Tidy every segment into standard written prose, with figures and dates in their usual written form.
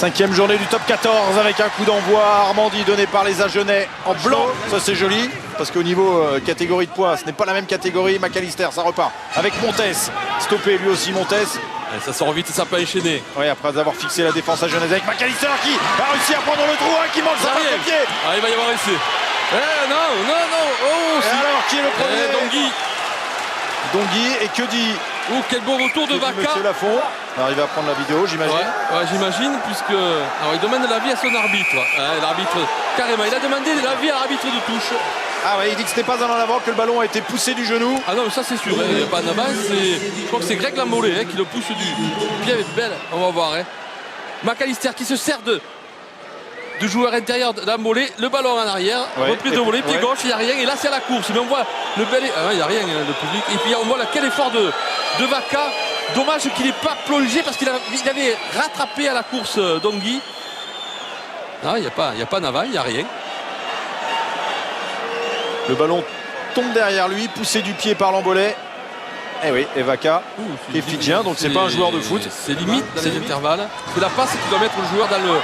5e journée du top 14 avec un coup d'envoi à Armandie donné par les Agenais en blanc. Ça c'est joli parce qu'au niveau catégorie de poids, ce n'est pas la même catégorie. McAllister, ça repart avec Montes. Stoppé lui aussi Montes. Et ça sort vite et ça peut enchaîner. Oui, après avoir fixé la défense agenaise avec McAllister qui a réussi à prendre le trou, qui manque sa passe de pied. Ah, il va y avoir essai. Non. Oh, et si. alors qui est le premier? Dongui. Et que dit? Oh, quel beau retour de Vaca. Monsieur Lafont arrive à prendre la vidéo, j'imagine. Ouais, j'imagine, puisque. Alors, il demande l'avis à son arbitre. L'arbitre, carrément, il a demandé l'avis à l'arbitre de touche. Ah ouais, il dit que c'était pas un en avant, que le ballon a été poussé du genou. Ah non, mais ça c'est sûr, il n'y a pas en avant. Je crois que c'est Greg Lamollet qui le pousse du pied belle. On va voir. McAllister qui se sert de joueur intérieur de Lamollet. Le ballon en arrière, reprise de Lamollet, pied gauche, il n'y a rien. Et là c'est à la course. Mais on voit le bel. Il n'y a rien, le public. Et puis on voit quel effort de Vaca. Dommage qu'il n'ait pas plongé parce qu'il avait rattrapé à la course Dongui. Non, il n'y a pas en avant, il n'y a rien. Le ballon tombe derrière lui, poussé du pied par Lamollet. Et oui, et Vaca qui est fidjien, donc c'est pas un joueur de foot. C'est limite dans les intervalles. C'est la passe qui doit mettre le joueur dans le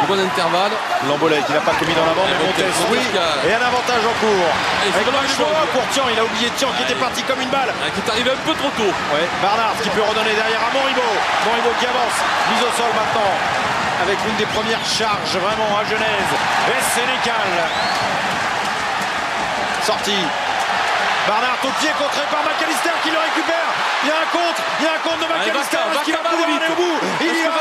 bon intervalle. Lamollet qui n'a pas commis dans l'avant, mais Montes, oui. Et un avantage en cours. Avec Machoua pour Tian, il a oublié Tian qui était parti comme une balle. Qui est arrivé un peu trop tôt. Barnard qui peut redonner derrière à Moribo. Moribo qui avance, mise au sol maintenant. Avec l'une des premières charges vraiment à Genèse. Et Sénécal. Sorti. Barnard au pied contré par McAllister qui le récupère. Il y a un contre de McAllister. Est-ce qu'il va pouvoir aller au bout? Il y va.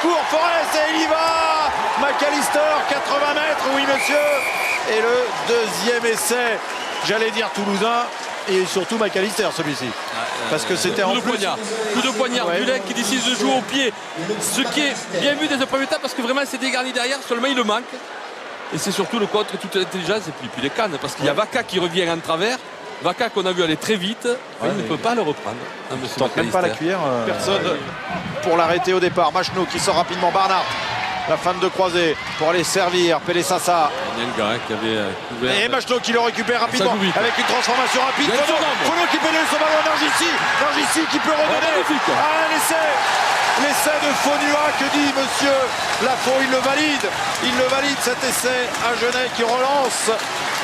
Court Forest et il y va. McAllister, 80 mètres, oui monsieur. Et le deuxième essai, j'allais dire toulousain. Et surtout McAllister celui-ci. Parce que c'était en plus. Coup de poignard, Bulek qui décide de jouer au pied. Ce qui est bien vu dès le premier temps parce que vraiment c'est dégarni derrière, seulement il le manque. Et c'est surtout le contre et toute l'intelligence et puis les cannes parce qu'il y a Vaca qui revient en travers. Vaca qu'on a vu aller très vite, il ne peut pas le reprendre. Il ne tente même pas la cuillère. Personne pour l'arrêter au départ. Machno qui sort rapidement. Barnard, la femme de croisée pour aller servir. Pelé Sassa. Qui avait couvert. Et Machno qui le récupère rapidement avec une transformation rapide. Fono qui peut donner son ballon à Nargissi qui peut redonner. L'essai de Fonua, que dit monsieur Lafont, il le valide cet essai à Genève qui relance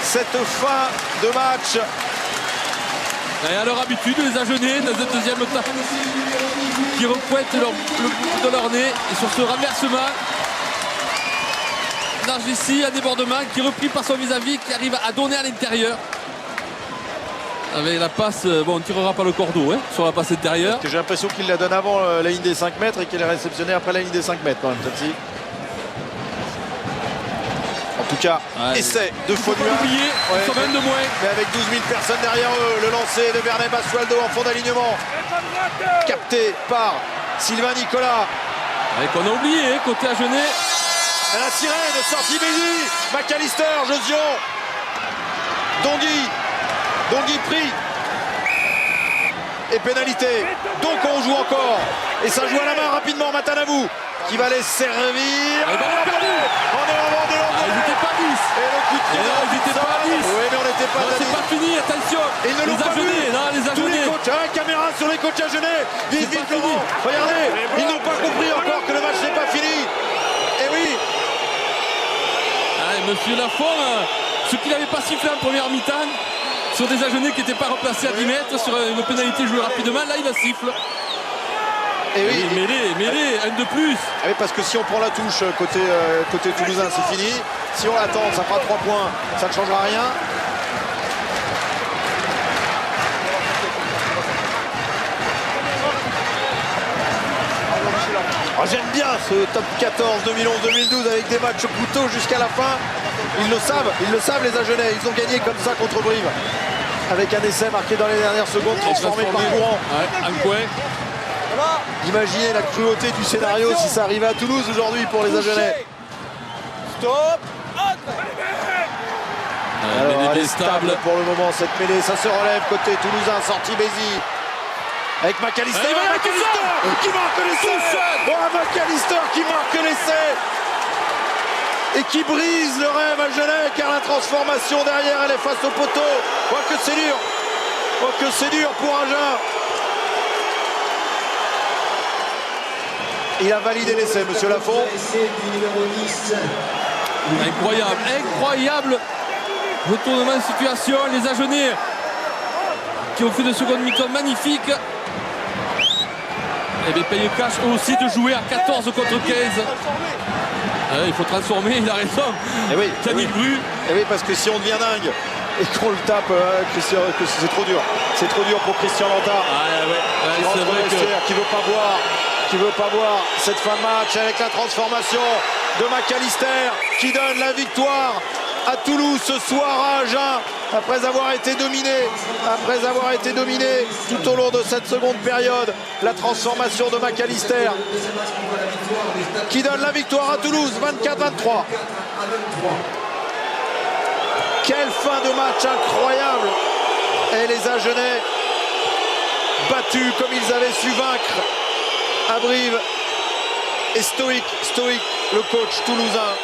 cette fin de match. Et à leur habitude, les Agenais dans le deuxième temps qui repointent le bout de leur nez et sur ce renversement Nargissi, un débordement qui est repris par son vis-à-vis qui arrive à donner à l'intérieur. Avec la passe, on ne tirera pas le cordeau sur la passe intérieure. J'ai l'impression qu'il la donne avant la ligne des 5 mètres et qu'elle est réceptionnée après la ligne des 5 mètres quand même, celle-ci. En tout cas, essai de Fonua. Quand même de moins. Mais avec 12 000 personnes derrière eux, le lancer de Vernet Basualdo en fond d'alignement. Capté par Sylvain Nicolas. Et qu'on a oublié, côté Agenais. La sirène, sortie Bézi. McAllister, Josion. Dongui pris. Et pénalité. Donc on joue encore. Et ça joue à la main rapidement. Matanavou qui va les servir. On est avant de l'envoi. Ils n'étaient pas 10. Et le coup de pied. Ils n'étaient pas 10. Oui, mais on n'était pas à 10. C'est pas fini, attention. Et ils ne l'ont pas vu. Les Tous les Agenais. coachs, caméra sur les coachs agenais. Vite, Laurent. Regardez, ils n'ont pas compris encore que le match n'est pas fini. Et oui. Monsieur Lafont, ce qu'il n'avait pas sifflé en première mi-temps, sur des Agenais qui n'étaient pas replacés à 10 mètres, sur une pénalité jouée rapidement, là il la siffle. Et oui. Mêlée, un de plus. Ah oui, parce que si on prend la touche côté toulousain, c'est fini. Si on l'attend, ça fera 3 points, ça ne changera rien. Oh, j'aime bien ce top 14 2011-2012 avec des matchs au couteau jusqu'à la fin. Ils le savent les Agenais. Ils ont gagné comme ça contre Brive. Avec un essai marqué dans les dernières secondes, transformé par courant. Imaginez la cruauté du scénario si ça arrivait à Toulouse aujourd'hui pour les Agenais. Stop. Alors, elle est stable pour le moment cette mêlée. Ça se relève côté toulousain, sortie Bézi. Avec McAllister qui marque l'essai. McAllister qui marque l'essai. Et qui brise le rêve à Genève car la transformation derrière elle est face au poteau. Que c'est dur. Que c'est dur pour Agen. Il a validé l'essai, monsieur Lafont. Incroyable retournement de situation. Les Agenais qui ont fait de seconde mi-temps magnifique. Et bien Pays Cash aussi de jouer à 14 contre 15. Il faut transformer, il a raison. Et oui, Camille Bru. Et oui, parce que si on devient dingue et qu'on le tape, Christian, c'est trop dur. C'est trop dur pour Christian Lantard. C'est vrai qui veut pas voir cette fin de match avec la transformation de McAllister qui donne la victoire à Toulouse ce soir à Agen après avoir été dominé tout au long de cette seconde période. La transformation de McAllister qui donne la victoire à Toulouse 24-23. Quelle fin de match incroyable. Et les Agenais battus comme ils avaient su vaincre à Brive. Et stoïque le coach toulousain